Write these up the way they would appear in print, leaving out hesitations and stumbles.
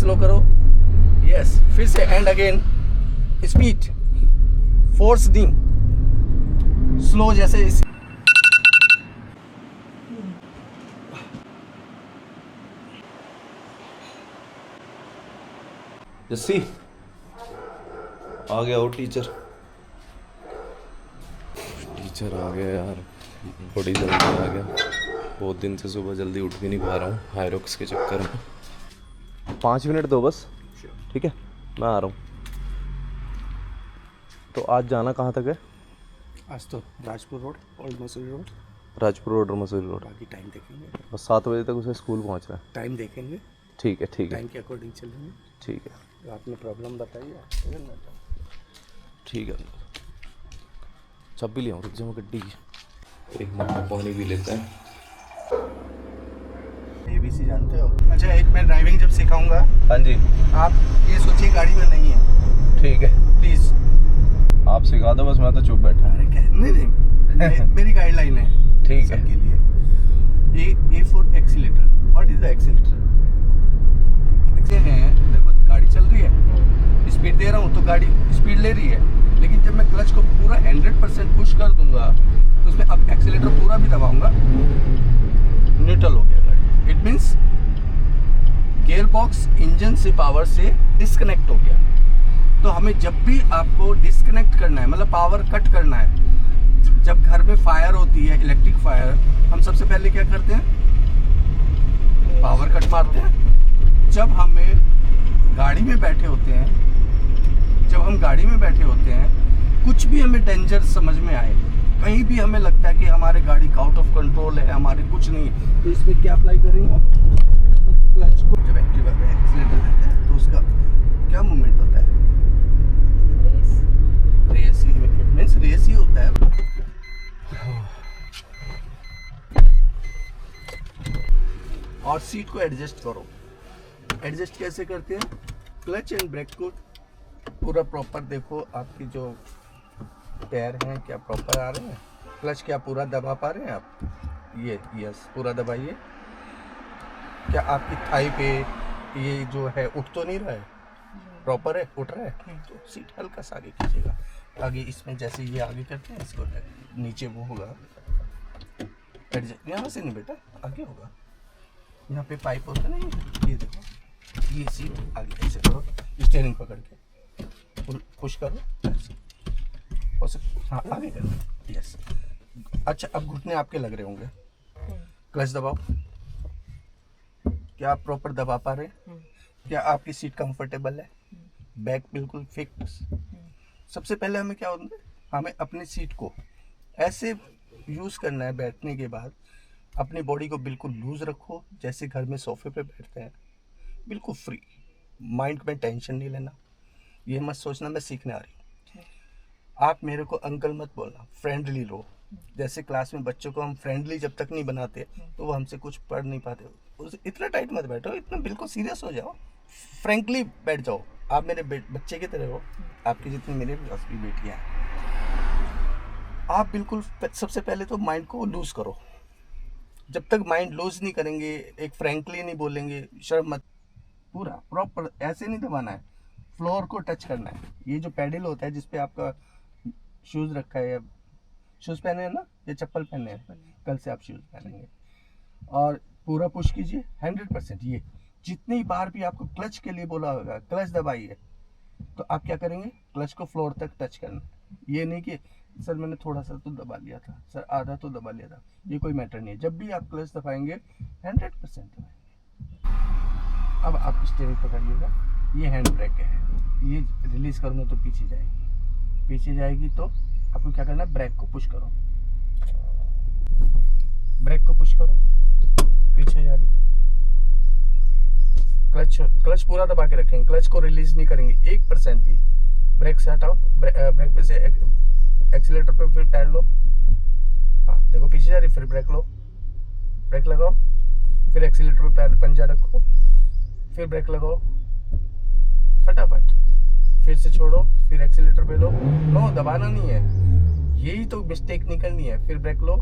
Slow करो, yes, फिर से and again, speed, force the, slow जैसे इस जस्सी आ गया हो टीचर आ गया यार, बड़ी जल्दी आ गया। बहुत दिन से सुबह जल्दी उठ भी नहीं पा रहा हूँ हाइरोक्स के चक्कर में। 5 मिनट दो बस, ठीक है, मैं आ रहा हूँ। तो आज जाना कहाँ तक है? आज तो राजपुर रोड और मसूरी रोड। राजपुर रोड और मसूरी रोड। बाकी टाइम देखेंगे, बस 7 बजे तक उसे स्कूल पहुँचना है। टाइम देखेंगे, ठीक है ठीक है टाइम के अकॉर्डिंग चलेंगे। ठीक है तो आपने प्रॉब्लम बताई है, ठीक है। चाबी ले आऊँ, रुक जाओ गड्डी की, एक मिनट पानी भी लेता है। ABC जानते हो? अच्छा, एक मैं ड्राइविंग जब सिखाऊंगा, हाँ जी, आप ये सोचिए गाड़ी में नहीं है, ठीक है, प्लीज। आप सिखा दो, बस मैं तो चुप बैठा। अरे नहीं मेरी गाइडलाइन है ठीक है। सबके लिए। A for accelerator. What is the accelerator? हैं, देखो गाड़ी चल रही है, स्पीड दे रहा हूँ तो गाड़ी स्पीड ले रही है, लेकिन जब मैं क्लच को पूरा 100% पुश कर दूंगा तो उसमें अब एक्सीलेटर पूरा भी दबाऊंगा, न्यूट्रल हो गया गाड़ी। It means gear box engine से पावर से डिस्कनेक्ट हो गया। तो हमें जब भी आपको डिस्कनेक्ट करना है, मतलब पावर कट करना है, जब घर में फायर होती है, इलेक्ट्रिक फायर, हम सबसे पहले क्या करते हैं? पावर कट मारते हैं। जब हमें गाड़ी में बैठे होते हैं, कुछ भी हमें डेंजर समझ में आए, कहीं भी हमें लगता है कि हमारे गाड़ी का आउट ऑफ कंट्रोल है, हमारे कुछ नहीं है, तो इसमें क्या अप्लाई करेंगे? क्लच को जब एक्टिवा पे एक्सीलेटर देते हैं तो उसका क्या मूवमेंट होता है? रेस ही, मींस रेस ही होता है। और सीट को एडजस्ट करो। एडजस्ट कैसे करते हैं? क्लच एंड ब्रेक को पूरा प्रॉपर देखो, आपकी जो पैर हैं क्या प्रॉपर आ रहे हैं, क्लच क्या पूरा दबा पा रहे हैं आप? ये यस, पूरा दबाइए। क्या आपकी थाई पे ये जो है उठ तो नहीं रहा है? प्रॉपर है, उठ रहा है? तो सीट हल्का सा आगे कीजिएगा। आगे इसमें जैसे ये आगे करते हैं, इसको नीचे वो होगा एडजस्ट, यहाँ से नहीं बेटा, आगे होगा। यहाँ पे पाइप होता है ना, ये देखो, ये सीट आगे ऐसे करो, स्टीयरिंग पकड़ के पुश करो, हाँ आगे करो, यस। अच्छा, अब घुटने आपके लग रहे होंगे, क्लच दबाओ। क्या आप प्रॉपर दबा पा रहे हैं? क्या आपकी सीट कंफर्टेबल है? बैक बिल्कुल फिक्स। सबसे पहले हमें क्या होता है, हमें अपनी सीट को ऐसे यूज़ करना है, बैठने के बाद अपनी बॉडी को बिल्कुल लूज रखो, जैसे घर में सोफे पे बैठते हैं, बिल्कुल फ्री। माइंड में टेंशन नहीं लेना, ये मत सोचना मैं सीखने आ रही हूँ। आप मेरे को अंकल मत बोलना, फ्रेंडली लो। जैसे क्लास में बच्चों को हम फ्रेंडली जब तक नहीं बनाते तो वो हमसे कुछ पढ़ नहीं पाते। इतना टाइट मत बैठो, इतना बिल्कुल सीरियस हो जाओ, फ्रेंकली बैठ जाओ। आप मेरे बच्चे की तरह हो, आपकी जितनी मेरे पास भी बेटियाँ हैं। आप बिल्कुल सबसे पहले तो माइंड को लूज करो। जब तक माइंड लूज नहीं करेंगे, एक फ्रेंकली नहीं बोलेंगे, शर्म मत, पूरा प्रॉपर ऐसे नहीं दबाना है, फ्लोर को टच करना है। ये जो पैडल होता है जिसपे आपका शूज़ रखा है, शूज़ पहने हैं ना, या चप्पल पहने हैं, कल से आप शूज़ पहनेंगे, और पूरा पुश कीजिए 100%। ये जितनी बार भी आपको क्लच के लिए बोला होगा, क्लच दबाइए, तो आप क्या करेंगे? क्लच को फ्लोर तक टच करना। ये नहीं कि सर मैंने थोड़ा सा तो दबा लिया था, सर आधा तो दबा लिया था, ये कोई मैटर नहीं है। जब भी आप क्लच दबाएंगे 100% दबाएंगे। अब आप स्टीयरिंग पकड़िएगा, ये हैंड ब्रेक है, ये रिलीज करूँगा तो पीछे जाएगी, तो आपको क्या करना है? ब्रेक को पुश करो, पीछे जा रही। क्लच पूरा दबा के रखेंगे, क्लच को रिलीज नहीं करेंगे 1% भी। ब्रेक से हटाओ, ब्रेक पे से एक्सीलेटर पे फिर पैर लो, हाँ देखो पीछे जा रही, फिर ब्रेक लो, ब्रेक लगाओ, फिर एक्सीलेटर पे पैर पंजा रखो, फिर ब्रेक लगाओ फटाफट, फिर से छोड़ो, फिर एक्सीलेटर पे लो। नो, दबाना नहीं है, यही तो मिस्टेक नहीं करनी है। फिर ब्रेक लो,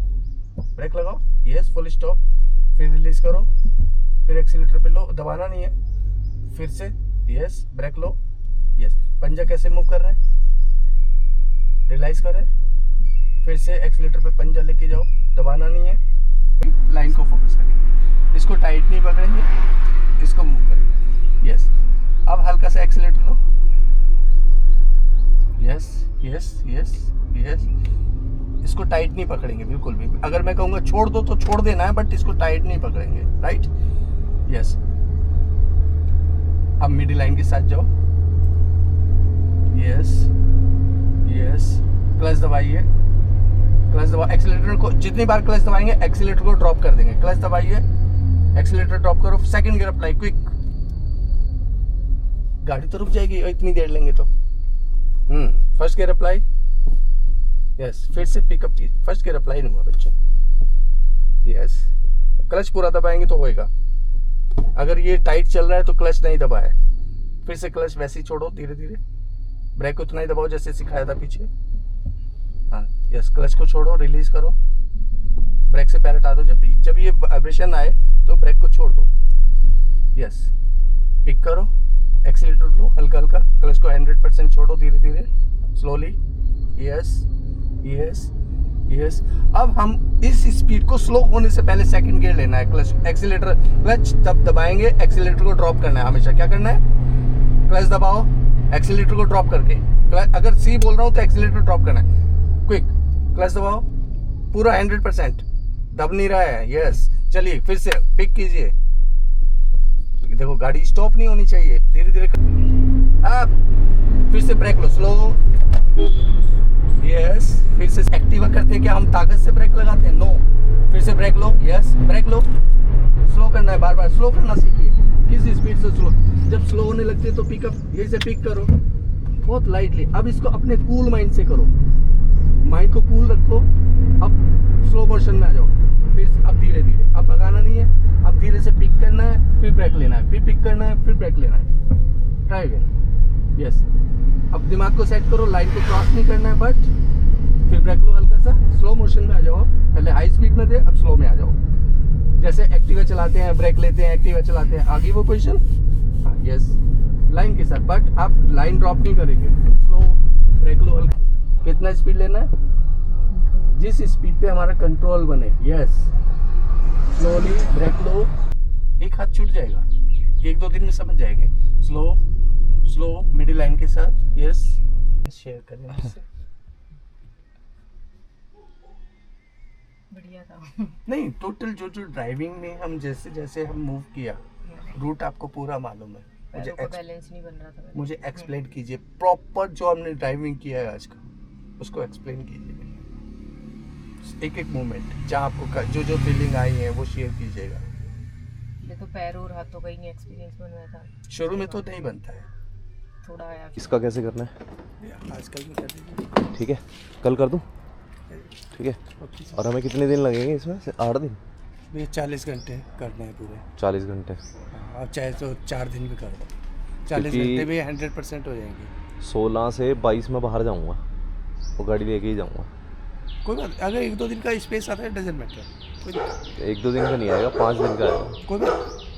ब्रेक लगाओ, यस, फुल स्टॉप, फिर रिलीज करो, फिर एक्सीलेटर पे लो, दबाना नहीं है, फिर से यस, ब्रेक लो, यस। पंजा कैसे मूव कर रहा है, रियलाइज कर रहे हैं। फिर से एक्सीलेटर पे पंजा लेके जाओ, दबाना नहीं है, फिर लाइन को फोकस करेंगे, इसको टाइट नहीं पकड़ेंगे, इसको मूव करेंगे, यस। अब हल्का सा एक्सीलेटर लो, यस यस यस यस। इसको टाइट नहीं पकड़ेंगे बिल्कुल भी, अगर मैं कहूँगा छोड़ दो तो छोड़ देना है, बट इसको टाइट नहीं पकड़ेंगे, राइट, यस। अब मिडिल लाइन के साथ जाओ, यस यस। क्लच दबाइए, क्लच दबाओ, एक्सीलेटर को जितनी बार क्लच दबाएंगे एक्सीलेटर को ड्रॉप कर देंगे। क्लच दबाइए, एक्सीलेटर ड्रॉप करो, सेकंड गियर अप्लाई, क्विक। गाड़ी तो रुक जाएगी इतनी देर लेंगे तो। First gear apply, yes. फिर से पिकअप की, फर्स्ट गियर अप्लाई नहीं हुआ बच्चे, यस। क्लच पूरा दबाएंगे तो होएगा, अगर ये टाइट चल रहा है तो क्लच नहीं दबाए, फिर से क्लच वैसे ही छोड़ो धीरे धीरे, ब्रेक को उतना ही दबाओ जैसे सिखाया था पीछे, हाँ यस। क्लच को छोड़ो, रिलीज करो, ब्रेक से पैर हटा दो, जब ये वाइब्रेशन आए तो ब्रेक को छोड़ दो, यस। पिक करो, एक्सीलेटर लो हल्का हल्का, क्लच को 100% छोड़ो धीरे धीरे, स्लोली, यस यस यस। अब हम इस स्पीड को स्लो होने से पहले सेकंड गियर लेना है, क्लच एक्सीलेटर, क्लच तब दबाएंगे, एक्सीलेटर को ड्रॉप करना है हमेशा। क्या करना है, क्लच दबाओ, एक्सीलेटर को ड्रॉप करके, अगर सी बोल रहा हूँ तो एक्सीलेटर ड्रॉप करना है, क्विक, क्लच दबाओ पूरा 100%, दब नहीं रहा है, यस। चलिए फिर से पिक कीजिए, देखो गाड़ी स्टॉप नहीं होनी चाहिए, धीरे धीरे। अब फिर से ब्रेक लो, स्लो, यस। फिर से एक्टिवा करते हैं क्या हम ताकत से ब्रेक लगाते हैं, नो। फिर से ब्रेक लो, यस, ब्रेक लो, स्लो करना है, बार बार स्लो करना सीखिए, किस स्पीड से स्लो। जब स्लो होने लगते हैं तो पिकअप यही से पिक करो बहुत लाइटली। अब इसको अपने कूल माइंड से करो, माइंड को कूल रखो, अब स्लो मोशन में आ जाओ, फिर अब धीरे धीरे, अब भगाना नहीं है, अब धीरे से पिक करना है, फिर ब्रेक लेना है, फिर पिक करना है, फिर ब्रेक लेना है, ट्राई अगेन, यस। अब दिमाग को सेट करो, लाइन को क्रॉस नहीं करना है, बट फिर ब्रेक लो हल्का सा, स्लो मोशन में आ जाओ, पहले हाई स्पीड में थे अब स्लो में आ जाओ, जैसे एक्टिवा चलाते हैं, ब्रेक लेते हैं, एक्टिवा चलाते हैं, आगे वो पोजीशन, हाँ यस, लाइन के साथ, बट आप लाइन ड्रॉप नहीं करेंगे, स्लो, ब्रेक लो हल्का। कितना स्पीड लेना है, जिस स्पीड पे हमारा कंट्रोल बने, यस। स्लोली ब्रेक लो, एक हाथ छूट जाएगा, 1-2 दिन में समझ जाएंगे, स्लो स्लो मिडिल लाइन के साथ, यस। शेयर करें इससे बढ़िया था। नहीं, टोटल जो ड्राइविंग में हम जैसे जैसे हम मूव किया, रूट आपको पूरा मालूम है, बैलेंस नहीं बन रहा था, मुझे एक्सप्लेन कीजिए प्रॉपर जो हमने ड्राइविंग किया है आज का, उसको एक्सप्लेन कीजिए, एक एक मोमेंट जहाँ आपको जो फीलिंग आई है वो शेयर कीजिएगा। ये तो पैरों और हाथों का ही नहीं एक्सपीरियंस बन रहा था, शुरू में तो नहीं बनता है, थोड़ा आया। इसका कैसे करना है, आजकल में कर दीजिए, ठीक है, कल कर दूँ, ठीक है। और हमें कितने दिन लगेंगे इसमें, 8 दिन, ये 40 घंटे करना है पूरे, 40 घंटे, और चाहे तो 4 दिन भी कर दो, 40 क्योंकि घंटे भी 100% हो जाएंगे। 16 से 22 में बाहर जाऊँगा, वो गाड़ी लेके ही जाऊँगा। कोई बात, अगर 1-2 दिन का स्पेस आता है डजंट मैटर, कोई दिक्कत 1-2 दिन का नहीं आएगा, 5 दिन का आएगा। कोई बात,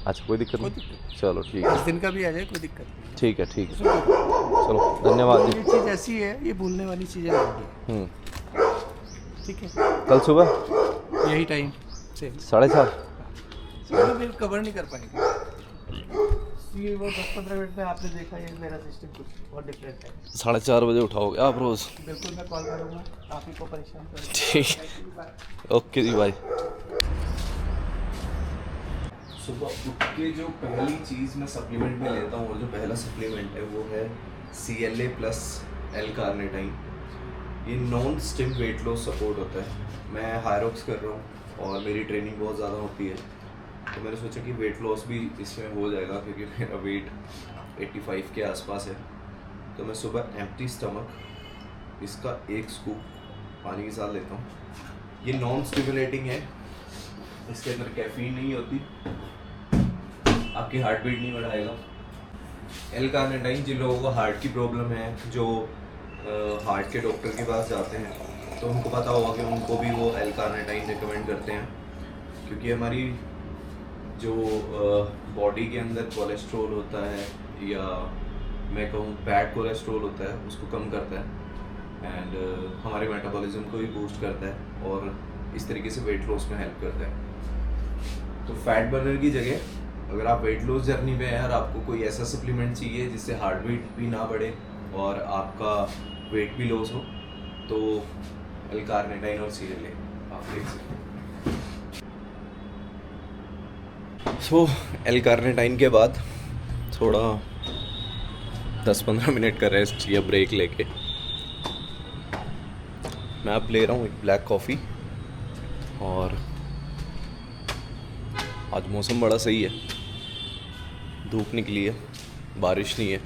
अच्छा, कोई दिक्कत कोई नहीं, दिक्कत, चलो ठीक है, 10 दिन का भी आ जाए कोई दिक्कत नहीं। ठीक है, ठीक है, चलो धन्यवाद ये जी। चीज़ ऐसी है, ये भूलने वाली चीज़ें नहीं है, ठीक है। कल सुबह यही टाइम से 4:30, फिर कवर नहीं कर पाएंगे, ये वो 10-15 मिनट में आपने देखा, ये मेरा सिस्टम कुछ बहुत डिफरेंट है। 4:30 बजे उठाओगे आप रोज़, बिल्कुल मैं कॉल करूँगा, आप ही को परेशान करूँगा, ठीक है, ओके जी बाय। सुबह उठ के जो पहली चीज़ मैं सप्लीमेंट में लेता हूँ, और जो पहला सप्लीमेंट है वो है CLA प्लस L-कार्निटाइन। ये non stim weight loss support होता है। मैं हायरॉक्स कर रहा हूँ और मेरी ट्रेनिंग बहुत ज़्यादा होती है, तो मैंने सोचा कि वेट लॉस भी इसमें हो जाएगा, क्योंकि मेरा वेट 85 के आसपास है। तो मैं सुबह एम्प्टी स्टमक इसका 1 स्कूप पानी के साथ लेता हूँ। ये नॉन स्टिमुलेटिंग है, इसके अंदर कैफीन नहीं होती, आपकी हार्ट बीट नहीं बढ़ाएगा। L-कार्निटाइन, जिन लोगों को हार्ट की प्रॉब्लम है, जो हार्ट के डॉक्टर के पास जाते हैं, तो उनको पता होगा कि उनको भी वो L-कार्निटाइन रिकमेंड करते हैं, क्योंकि हमारी जो बॉडी के अंदर कोलेस्ट्रॉल होता है या मैं कहूँ बैड कोलेस्ट्रॉल होता है उसको कम करता है एंड हमारे मेटाबॉलिज्म को भी बूस्ट करता है और इस तरीके से वेट लॉस में हेल्प करता है। तो फैट बर्नर की जगह अगर आप वेट लॉस जर्नी में हैं और आपको कोई ऐसा सप्लीमेंट चाहिए जिससे हार्ट बीट भी ना बढ़े और आपका वेट भी लॉस हो तो L-कार्निटाइन और सीरियल आप देख सकते हैं। सो L-कार्निटाइन के बाद थोड़ा 10-15 मिनट का रेस्ट या ब्रेक लेके मैं अब ले रहा हूँ एक ब्लैक कॉफ़ी। और आज मौसम बड़ा सही है, धूप निकली है, बारिश नहीं है।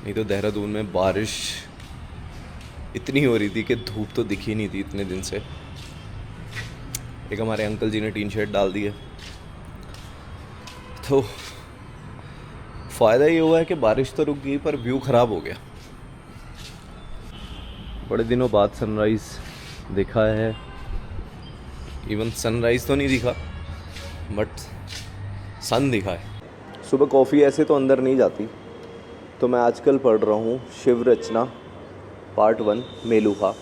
नहीं तो देहरादून में बारिश इतनी हो रही थी कि धूप तो दिखी नहीं थी इतने दिन से। एक हमारे अंकल जी ने टीन शेड डाल दी है, तो फ़ायदा ये हुआ है कि बारिश तो रुक गई पर व्यू ख़राब हो गया। बड़े दिनों बाद सनराइज़ देखा है, इवन सनराइज़ तो नहीं दिखा बट सन दिखा है। सुबह कॉफ़ी ऐसे तो अंदर नहीं जाती, तो मैं आजकल पढ़ रहा हूँ शिव रचना पार्ट 1 मेलुहा।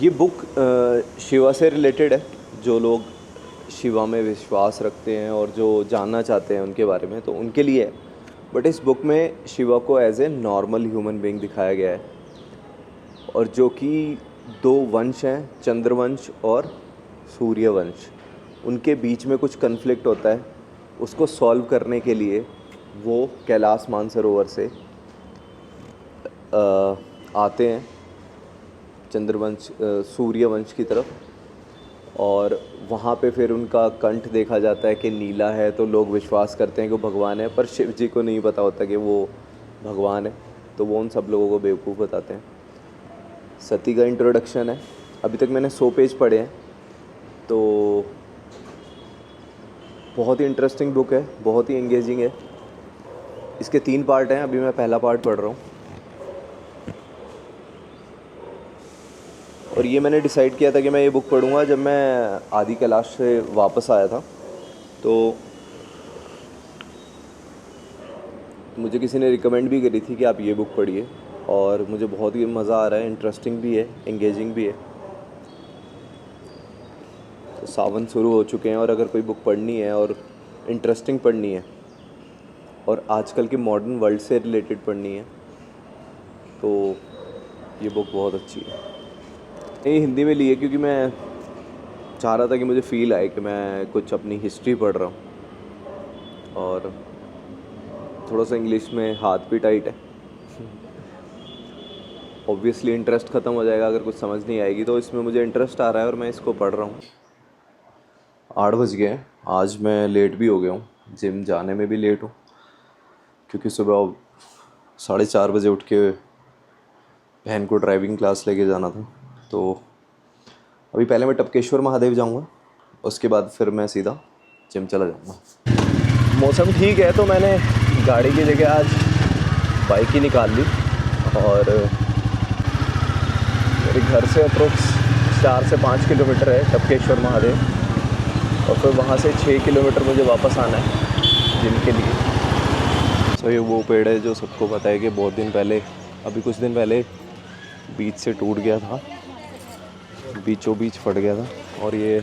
ये बुक शिवा से रिलेटेड है। जो लोग शिवा में विश्वास रखते हैं और जो जानना चाहते हैं उनके बारे में, तो उनके लिए है। बट इस बुक में शिवा को as a normal human being दिखाया गया है और जो कि 2 वंश हैं, चंद्रवंश और सूर्यवंश। उनके बीच में कुछ कन्फ्लिक्ट होता है, उसको सॉल्व करने के लिए वो कैलाश मानसरोवर से आते हैं चंद्रवंश सूर्यवंश की तरफ। और वहाँ पे फिर उनका कंठ देखा जाता है कि नीला है, तो लोग विश्वास करते हैं कि वो भगवान है। पर शिव जी को नहीं पता होता कि वो भगवान है, तो वो उन सब लोगों को बेवकूफ़ बताते हैं। सती का इंट्रोडक्शन है। अभी तक मैंने 100 पेज पढ़े हैं, तो बहुत ही इंटरेस्टिंग बुक है, बहुत ही एंगेजिंग है। इसके 3 पार्ट हैं, अभी मैं पहला पार्ट पढ़ रहा हूँ। और ये मैंने डिसाइड किया था कि मैं ये बुक पढ़ूंगा जब मैं आदि कैलाश से वापस आया था। तो मुझे किसी ने रिकमेंड भी करी थी कि आप ये बुक पढ़िए, और मुझे बहुत ही मज़ा आ रहा है, इंटरेस्टिंग भी है, एंगेजिंग भी है। तो सावन शुरू हो चुके हैं और अगर कोई बुक पढ़नी है और इंटरेस्टिंग पढ़नी है और आजकल के मॉडर्न वर्ल्ड से रिलेटेड पढ़नी है, तो ये बुक बहुत अच्छी है। ये हिंदी में ली है क्योंकि मैं चाह रहा था कि मुझे फ़ील आए कि मैं कुछ अपनी हिस्ट्री पढ़ रहा हूँ। और थोड़ा सा इंग्लिश में हाथ भी टाइट है। ऑब्वियसली इंटरेस्ट ख़त्म हो जाएगा अगर कुछ समझ नहीं आएगी, तो इसमें मुझे इंटरेस्ट आ रहा है और मैं इसको पढ़ रहा हूँ। 8 बज गए हैं। आज मैं लेट भी हो गया हूँ, जिम जाने में भी लेट हूँ क्योंकि सुबह 4:30 बजे उठ के बहन को ड्राइविंग क्लास लेके जाना था। तो अभी पहले मैं टपकेश्वर महादेव जाऊंगा, उसके बाद फिर मैं सीधा जिम चला जाऊंगा। मौसम ठीक है तो मैंने गाड़ी की जगह आज बाइक ही निकाल ली और मेरे घर से अप्रोक्स 4 से 5 किलोमीटर है टपकेश्वर महादेव, और फिर वहाँ से 6 किलोमीटर मुझे वापस आना है जिम के लिए। तो ये वो पेड़ है जो सबको पता है कि बहुत दिन पहले, अभी कुछ दिन पहले बीच से टूट गया था, बीचों बीच फट गया था और ये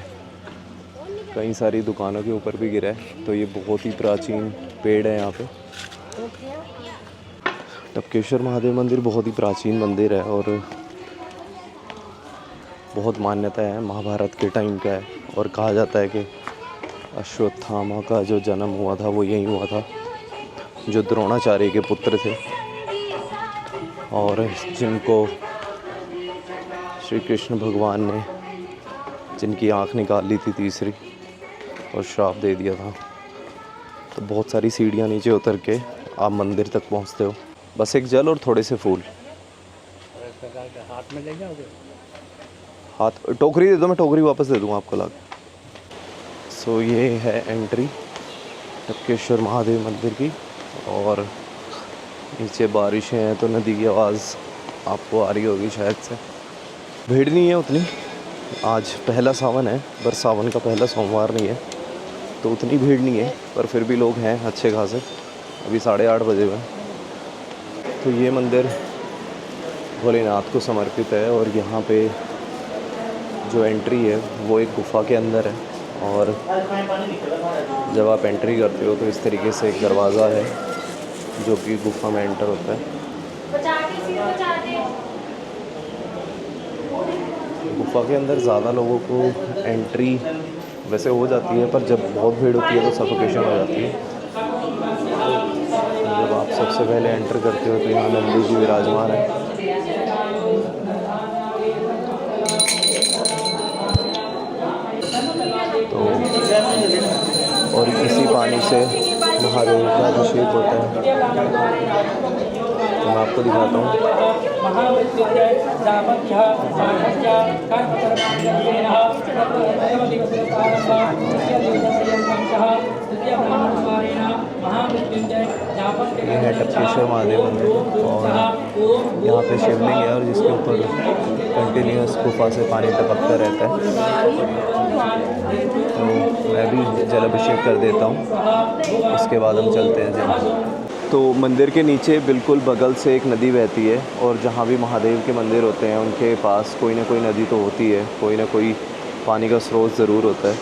कई सारी दुकानों के ऊपर भी गिरा है। तो ये बहुत ही प्राचीन पेड़ है यहाँ पे। टपकेश्वर महादेव मंदिर बहुत ही प्राचीन मंदिर है और बहुत मान्यता है, महाभारत के टाइम का है। और कहा जाता है कि अश्वत्थामा का जो जन्म हुआ था वो यहीं हुआ था, जो द्रोणाचार्य के पुत्र थे और जिनको श्री कृष्ण भगवान ने, जिनकी आँख निकाल ली थी तीसरी और श्राप दे दिया था। तो बहुत सारी सीढ़ियाँ नीचे उतर के आप मंदिर तक पहुँचते हो। बस एक जल और थोड़े से फूल। हाथ में ले जाओगे? हाथ टोकरी दे दो, मैं टोकरी वापस दे दूँगा आपको लाके। सो ये है एंट्री टपकेश्वर महादेव मंदिर की, और नीचे बारिशें हैं तो नदी की आवाज़ आपको आ रही होगी शायद से। भीड़ नहीं है उतनी, आज पहला सावन है, पर सावन का पहला सोमवार नहीं है। तो उतनी भीड़ नहीं है, पर फिर भी लोग हैं अच्छे खासे। अभी 8:30 बजे हुए हैं। तो ये मंदिर भोलेनाथ को समर्पित है और यहाँ पे जो एंट्री है वो एक गुफा के अंदर है। और जब आप एंट्री करते हो तो इस तरीके से एक दरवाज़ा है जो कि गुफा में एंटर होता है। गुफा के अंदर ज़्यादा लोगों को एंट्री वैसे हो जाती है, पर जब बहुत भीड़ होती है तो सफोकेशन हो जाती है। जब आप सबसे पहले एंटर करते हो तो यहाँ नंदी जी विराजमान है। तो और इसी पानी से महादेव का अभिषेक होता है। तो मैं आपको दिखाता हूँ। ये है टपकेश्वर महादेव मंदिर और यहाँ पे शिवलिंग है और जिसके ऊपर कंटिन्यूस गुफा से पानी टपकता रहता है। तो मैं भी जल अभिषेक कर देता हूँ, उसके बाद हम चलते हैं जल। तो मंदिर के नीचे बिल्कुल बगल से एक नदी बहती है और जहाँ भी महादेव के मंदिर होते हैं उनके पास कोई ना कोई नदी तो होती है, कोई ना कोई पानी का स्रोत ज़रूर होता है।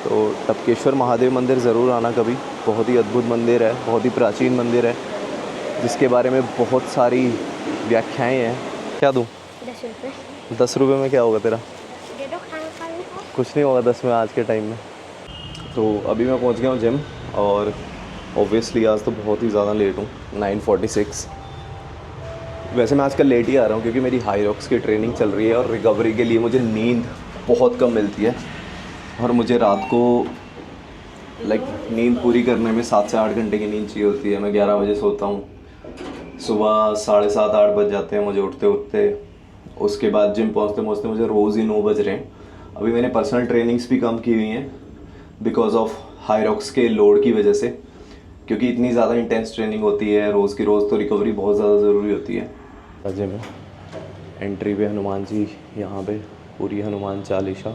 तो टपकेश्वर महादेव मंदिर ज़रूर आना कभी। बहुत ही अद्भुत मंदिर है, बहुत ही प्राचीन मंदिर है जिसके बारे में बहुत सारी व्याख्याएँ हैं। क्या दूँ? 10 रुपये। 10 रुपये में क्या होगा तेरा? दे दो, खाना खा लो। कुछ नहीं होगा 10 में आज के टाइम में। तो अभी मैं पहुंच गया हूं जिम और ऑब्वियसली आज तो बहुत ही ज़्यादा लेट हूं, 9:46। वैसे मैं आजकल लेट ही आ रहा हूं क्योंकि मेरी हाई रॉक्स की ट्रेनिंग चल रही है और रिकवरी के लिए मुझे नींद बहुत कम मिलती है और मुझे रात को नींद पूरी करने में 7 से 8 घंटे की नींद चाहिए होती है। मैं 11 बजे सोता हूँ, सुबह 7:30 8 बज जाते हैं मुझे उठते। उसके बाद जिम पहुँचते मुझे रोज़ ही 9 बज रहे हैं। अभी मैंने पर्सनल ट्रेनिंग्स भी कम की हुई हैं बिकॉज ऑफ हाई रॉक्स के लोड की वजह से, क्योंकि इतनी ज़्यादा इंटेंस ट्रेनिंग होती है रोज़ की रोज़, तो रिकवरी बहुत ज़्यादा ज़रूरी होती है। जिम में एंट्री पे हनुमान जी, यहाँ पे पूरी हनुमान चालीसा,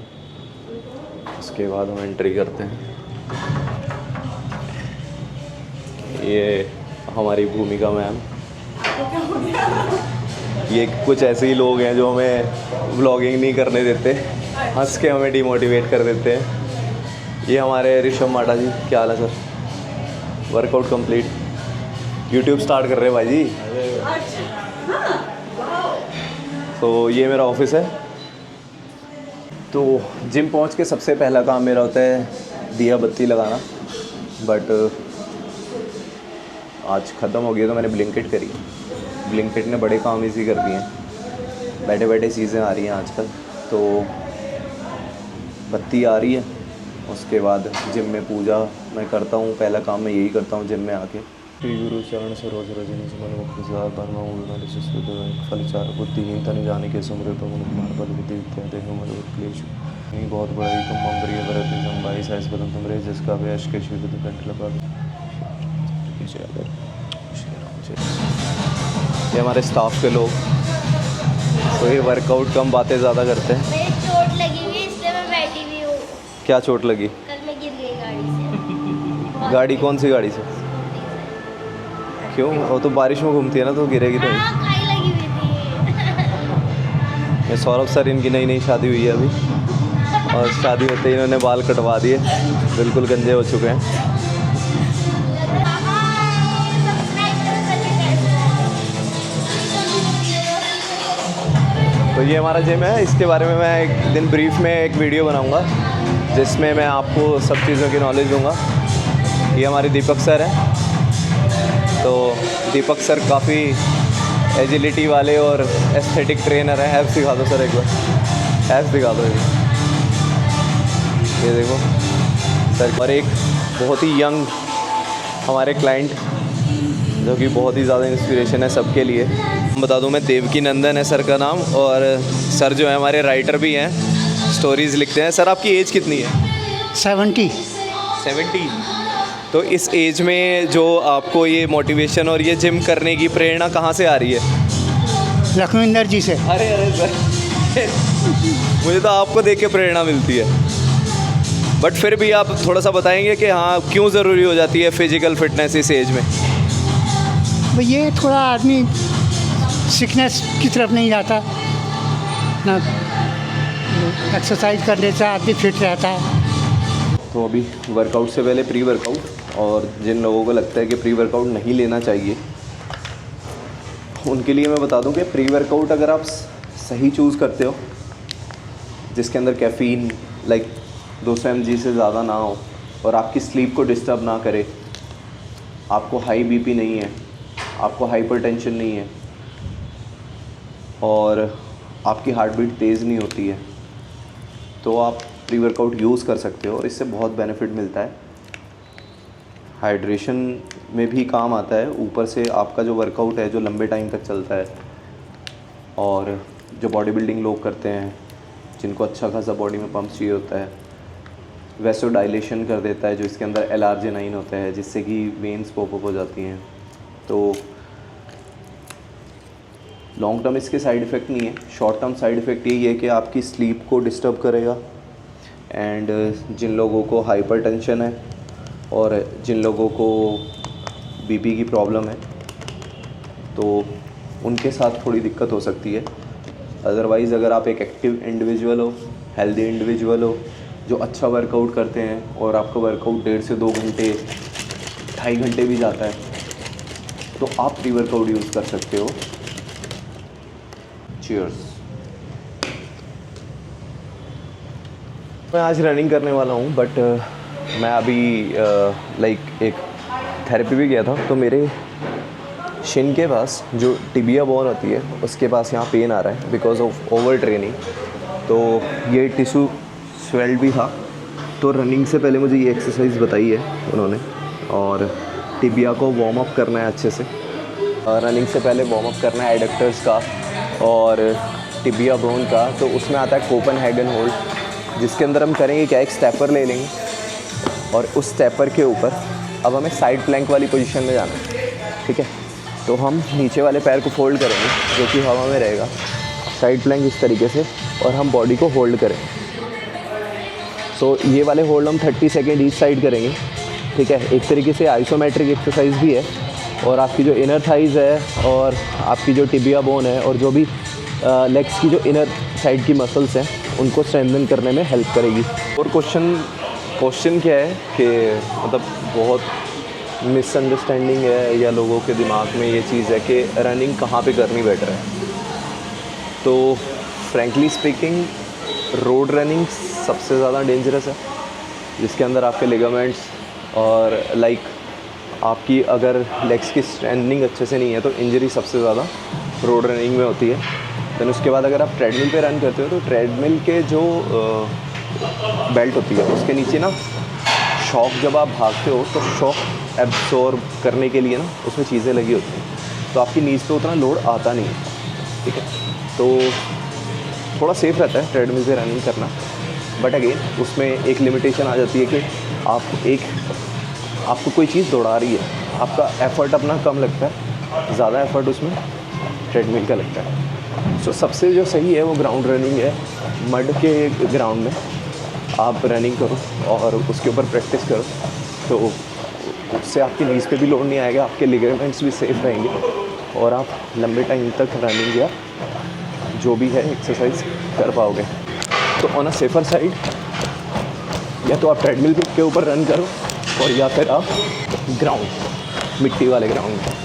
उसके बाद हम एंट्री करते हैं। ये हमारी भूमिका मैम, ये कुछ ऐसे ही लोग हैं जो हमें व्लॉगिंग नहीं करने देते, हंस के हमें डिमोटिवेट कर देते हैं। ये हमारे ऋषभ माटा जी, क्या हाल है sir? Workout complete, YouTube start कर रहे हैं भाई जी। तो ये मेरा ऑफिस है। तो जिम पहुंच के सबसे पहला काम मेरा होता है दिया बत्ती लगाना, बट आज ख़त्म हो गया तो मैंने ब्लिंकिट करी। ब्लिंकिट ने बड़े काम इजी कर दिए हैं, बैठे बैठे चीज़ें आ रही हैं आजकल। तो बत्ती आ रही है, उसके बाद जिम में पूजा मैं करता हूँ। पहला काम मैं यही करता हूँ जिम में आके। श्री गुरु चरण सरोज रजनी सुमन मुक्तिजार बर्मा फलचार बुद्धिहीन तनि जाने के सुमरे पवन कुमार बल विद्या देह मल क्लेश नहीं बहुत बड़ा ही तुम प्रिय भरत संभाई साइस बदन तुम रे जिसका व्यश के शिव कंठ लगा। ये हमारे स्टाफ के लोग, तो ये वर्कआउट कम बातें ज़्यादा करते हैं। मेरी चोट लगी हुई है इसलिए मैं बैठी हुई हूँ। क्या चोट लगी? कल मैं गिर गई गाड़ी से। गाड़ी कौन सी गाड़ी से? क्यों? वो तो बारिश में घूमती है ना, तो गिरेगी तो। हाँ, खाई लगी हुई थी। ये सौरभ सर, इनकी नई नई शादी हुई है अभी, और शादी होते ही इन्होंने बाल कटवा दिए, बिल्कुल गंजे हो चुके हैं। तो ये हमारा जिम है, इसके बारे में मैं एक दिन ब्रीफ में एक वीडियो बनाऊंगा जिसमें मैं आपको सब चीज़ों की नॉलेज दूंगा। ये हमारे दीपक सर हैं। तो दीपक सर काफ़ी एजिलिटी वाले और एस्थेटिक ट्रेनर हैं। एप्स दिखा दो सर एक बार, एप्स दिखा दो ये देखो सर। और एक बहुत ही यंग हमारे क्लाइंट जो कि बहुत ही ज़्यादा इंस्पिरेशन है सबके लिए। बता दूं मैं, देवकी नंदन है सर का नाम, और सर जो है हमारे राइटर भी हैं, स्टोरीज़ लिखते हैं। सर आपकी एज कितनी है? 70। तो इस एज में जो आपको ये मोटिवेशन और ये जिम करने की प्रेरणा कहाँ से आ रही है? लखविंदर जी से। अरे सर मुझे तो आपको देख के प्रेरणा मिलती है। बट फिर भी आप थोड़ा सा बताएंगे कि हाँ क्यों ज़रूरी हो जाती है फिजिकल फिटनेस इस एज में? तो ये थोड़ा आदमी सिकनेस की तरफ नहीं जाता ना, एक्सरसाइज करने से आदमी फिट रहता है। तो अभी वर्कआउट से पहले प्री वर्कआउट, और जिन लोगों को लगता है कि प्री वर्कआउट नहीं लेना चाहिए उनके लिए मैं बता दूं कि प्री वर्कआउट अगर आप सही चूज़ करते हो, जिसके अंदर कैफ़ीन लाइक 200 mg से ज़्यादा ना हो और आपकी स्लीप को डिस्टर्ब ना करे, आपको हाई बीपी नहीं है, आपको हाइपरटेंशन नहीं है और आपकी हार्ट बीट तेज़ नहीं होती है, तो आप प्री वर्कआउट यूज़ कर सकते हो और इससे बहुत बेनिफिट मिलता है। हाइड्रेशन में भी काम आता है, ऊपर से आपका जो वर्कआउट है जो लंबे टाइम तक चलता है, और जो बॉडी बिल्डिंग लोग करते हैं जिनको अच्छा खासा बॉडी में पंप चाहिए होता है, वैसो डायलेशन कर देता है जो इसके अंदर L-arginine होता है, जिससे कि वेन्स पॉप अप हो जाती हैं। तो लॉन्ग टर्म इसके साइड इफ़ेक्ट नहीं है, शॉर्ट टर्म साइड इफ़ेक्ट यही है कि आपकी स्लीप को डिस्टर्ब करेगा। एंड जिन लोगों को हाइपरटेंशन है और जिन लोगों को बीपी की प्रॉब्लम है तो उनके साथ थोड़ी दिक्कत हो सकती है। अदरवाइज़ अगर आप एक एक्टिव इंडिविजुअल हो, हेल्दी इंडिविजुअल हो, जो अच्छा वर्कआउट करते हैं और आपका वर्कआउट 1.5 से 2 घंटे 2.5 घंटे भी जाता है, तो आप प्री वर्कआउट यूज़ कर सकते हो। चीयर्स। मैं आज रनिंग करने वाला हूँ, बट मैं अभी लाइक एक थेरेपी भी गया था, तो मेरे शिन के पास जो टिबिया बोन होती है उसके पास यहाँ पेन आ रहा है बिकॉज ऑफ ओवर ट्रेनिंग। तो ये टिश्यू स्वेल्ड भी था, तो रनिंग से पहले मुझे ये एक्सरसाइज बताई है उन्होंने, और टिबिया को वार्म अप करना है अच्छे से। रनिंग से पहले वार्म अप करना है एडक्टर्स का और टिबिया बोन का। तो उसमें आता है कोपनहेगन होल्ड, जिसके अंदर हम करेंगे क्या, एक स्टेपर ले लेंगे और उस स्टेपर के ऊपर अब हमें साइड प्लैंक वाली पोजीशन में जाना है, ठीक है। तो हम नीचे वाले पैर को फोल्ड करेंगे जो कि हवा में रहेगा, साइड प्लैंक इस तरीके से, और हम बॉडी को होल्ड करेंगे। सो ये वाले होल्ड हम 30 सेकेंड ईच साइड करेंगे, ठीक है। एक तरीके से आइसोमेट्रिक एक्सरसाइज भी है और आपकी जो इनर थाइज़ है और आपकी जो टिबिया बोन है और जो भी लेग्स की जो इनर साइड की मसल्स हैं उनको स्ट्रेंथन करने में हेल्प करेगी। और क्वेश्चन क्या है कि मतलब बहुत मिसअंडरस्टैंडिंग है या लोगों के दिमाग में ये चीज़ है कि रनिंग कहाँ पे करनी बेटर है। तो फ्रैंकली स्पीकिंग रोड रनिंग सबसे ज़्यादा डेंजरस है, जिसके अंदर आपके लिगामेंट्स और लाइक आपकी अगर लेग्स की स्ट्रेंथनिंग अच्छे से नहीं है तो इंजरी सबसे ज़्यादा रोड रनिंग में होती है। देन उसके बाद अगर आप ट्रेडमिल पे रन करते हो तो ट्रेडमिल के जो बेल्ट होती है उसके नीचे ना शॉक, जब आप भागते हो तो शॉक एब्सॉर्ब करने के लिए ना उसमें चीज़ें लगी होती हैं, तो आपकी नीज़ पे उतना लोड आता नहीं है, ठीक है। तो थोड़ा सेफ़ रहता है ट्रेडमिल पे रनिंग करना, बट अगेन उसमें एक लिमिटेशन आ जाती है कि आपको कोई चीज़ दौड़ा रही है, आपका एफ़र्ट अपना कम लगता है, ज़्यादा एफ़र्ट उसमें ट्रेडमिल का लगता है। सो सबसे जो सही है वो ग्राउंड रनिंग है। मड के ग्राउंड में आप रनिंग करो और उसके ऊपर प्रैक्टिस करो, तो उससे आपकी नीज़ पे भी लोड नहीं आएगा, आपके लिगामेंट्स भी सेफ रहेंगे और आप लंबे टाइम तक रनिंग या जो भी है एक्सरसाइज कर पाओगे। तो ऑन अ सेफर साइड या तो आप ट्रेडमिल के ऊपर रन करो और या फिर आप ग्राउंड, मिट्टी वाले ग्राउंड में।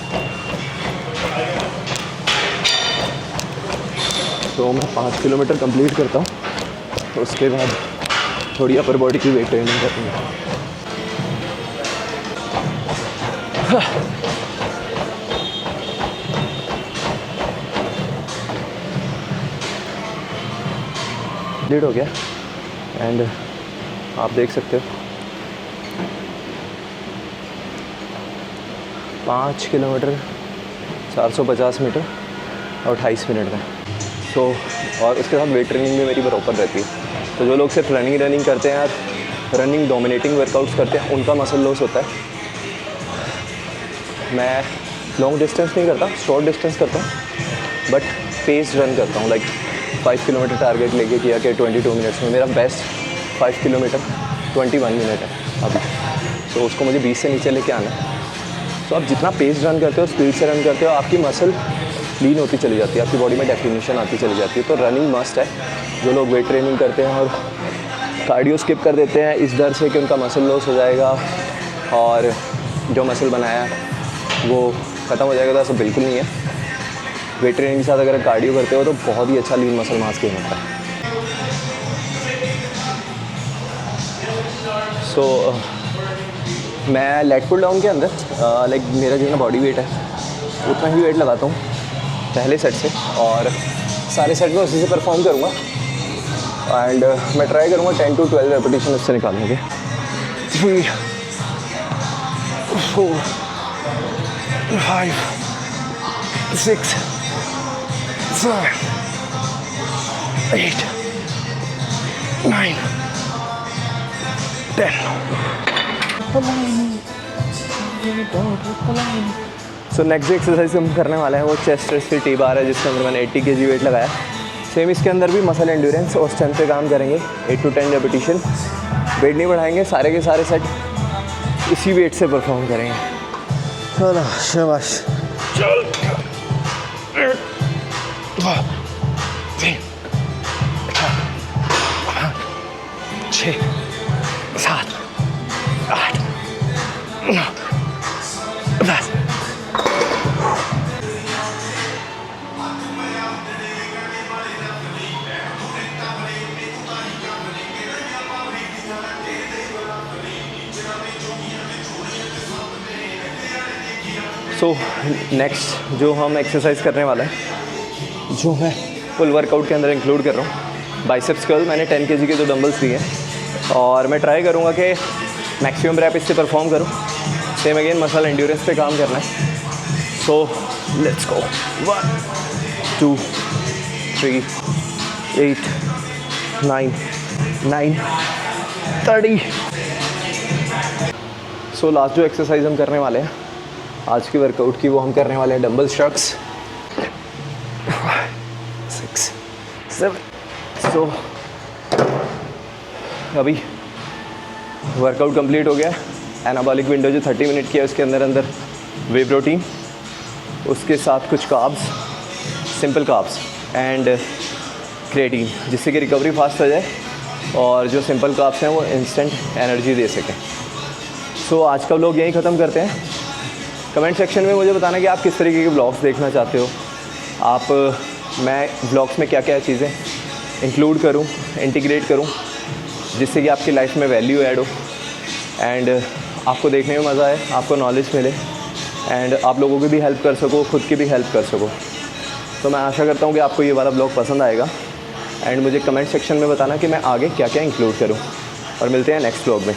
तो मैं 5 किलोमीटर कंप्लीट करता हूँ, तो उसके बाद थोड़ी अपर बॉडी की वेट ट्रेनिंग करूँगा। कंप्लीट हो गया एंड आप देख सकते हो 5 किलोमीटर 450 मीटर और 28 मिनट में। तो और उसके साथ वेट ट्रेनिंग भी मेरी बराबर रहती है। तो जो लोग सिर्फ रनिंग करते हैं, रनिंग डोमिनेटिंग वर्कआउट्स करते हैं, उनका मसल लॉस होता है। मैं लॉन्ग डिस्टेंस नहीं करता, शॉर्ट डिस्टेंस करता हूँ, बट पेस रन करता हूँ। लाइक 5 किलोमीटर टारगेट लेके किया कि 22 मिनट्स में। मेरा बेस्ट 5 किलोमीटर 21 मिनट है अभी, तो उसको मुझे 20 से नीचे लेके आना है। तो आप जितना पेस रन करते हो, स्पीड से रन करते हो, आपकी मसल लीन होती चली जाती है, आपकी बॉडी में डेफिनेशन आती चली जाती है। तो रनिंग मस्ट है। जो लोग वेट ट्रेनिंग करते हैं और कार्डियो स्किप कर देते हैं इस डर से कि उनका मसल लॉस हो जाएगा और जो मसल बनाया वो ख़त्म हो जाएगा, तो ऐसा बिल्कुल नहीं है। वेट ट्रेनिंग के साथ अगर कार्डियो करते हो तो बहुत ही अच्छा लीन मसल मास गेन होता है। सो मैं लेग पुल डाउन के अंदर लाइक मेरा जो है ना बॉडी वेट है उतना ही वेट लगाता हूँ पहले सेट से, और सारे सेट में उसी से परफॉर्म करूँगा। एंड मैं ट्राई करूँगा 10 to 12 रेपिटेशन उससे निकालने के। 3 4 5 6 7 8 9 10। सो नेक्स्ट एक्सरसाइज हम करने वाले हैं वो चेस्ट रेस्ट की टी बार है, जिसके अंदर मैंने 80 kg वेट लगाया। सेम इसके अंदर भी मसल एंड्योरेंस और स्ट्रेंथ पे काम करेंगे। 8 to 10 रेपिटेशन, वेट नहीं बढ़ाएंगे, सारे के सारे सेट इसी वेट से परफॉर्म करेंगे। चलो शाबाश, चल 1 2 3 4 5 6 7 8 9 10। सो नेक्स्ट जो हम एक्सरसाइज करने वाला है, जो मैं फुल वर्कआउट के अंदर इंक्लूड कर रहा हूँ, बाइसेप्स कर्ल। मैंने 10 kg के 2 डंबल्स लिए हैं और मैं ट्राई करूँगा कि मैक्सिमम रैप इससे परफॉर्म करूँ। सेम अगेन मसल एंड्योरेंस पे काम करना है। So let's go. 1 2 3 8 9 9 30। So last जो एक्सरसाइज हम करने वाले हैं आज की वर्कआउट की, वो हम करने वाले हैं डंबल स्ट्रक्स। 6 7। सो अभी वर्कआउट कंप्लीट हो गया। एनाबॉलिक विंडो जो 30 मिनट की है उसके अंदर वे प्रोटीन, उसके साथ कुछ carbs, simple carbs and creatine, जिससे कि रिकवरी फास्ट हो जाए और जो सिंपल कार्ब्स हैं वो इंस्टेंट एनर्जी दे सकें। सो आज का व्लॉग यहीं ख़त्म करते हैं। कमेंट सेक्शन में मुझे बताना कि आप किस तरीके के ब्लॉग्स देखना चाहते हो। आप मैं ब्लॉग्स में क्या क्या चीज़ें इंक्लूड करूं, इंटीग्रेट करूं, जिससे कि आपकी लाइफ में वैल्यू ऐड हो एंड आपको देखने में मज़ा आए, आपको नॉलेज मिले एंड आप लोगों की भी हेल्प कर सको, खुद की भी हेल्प कर सको। तो मैं आशा करता हूँ कि आपको ये वाला ब्लॉग पसंद आएगा एंड मुझे कमेंट सेक्शन में बताना कि मैं आगे क्या क्या इंक्लूड करूँ। और मिलते हैं नेक्स्ट ब्लॉग में।